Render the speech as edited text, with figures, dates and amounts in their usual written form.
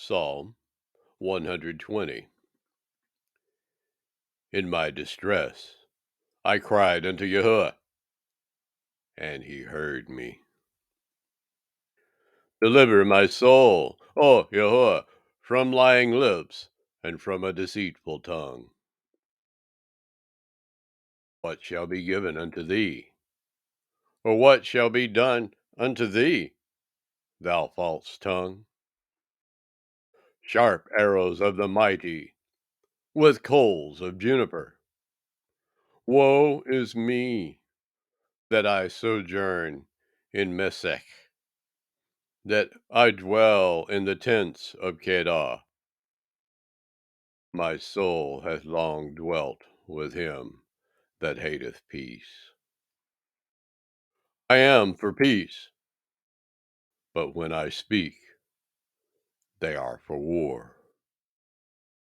Psalm 120. In my distress I cried unto Yahuwah, and he heard me. Deliver my soul, O Yahuwah, from lying lips, and from a deceitful tongue. What shall be given unto thee? Or what shall be done unto thee, thou false tongue? Sharp arrows of the mighty, with coals of juniper. Woe is me, that I sojourn in Mesech, that I dwell in the tents of Kedar. My soul hath long dwelt with him that hateth peace. I am for peace, but when I speak, they are for war.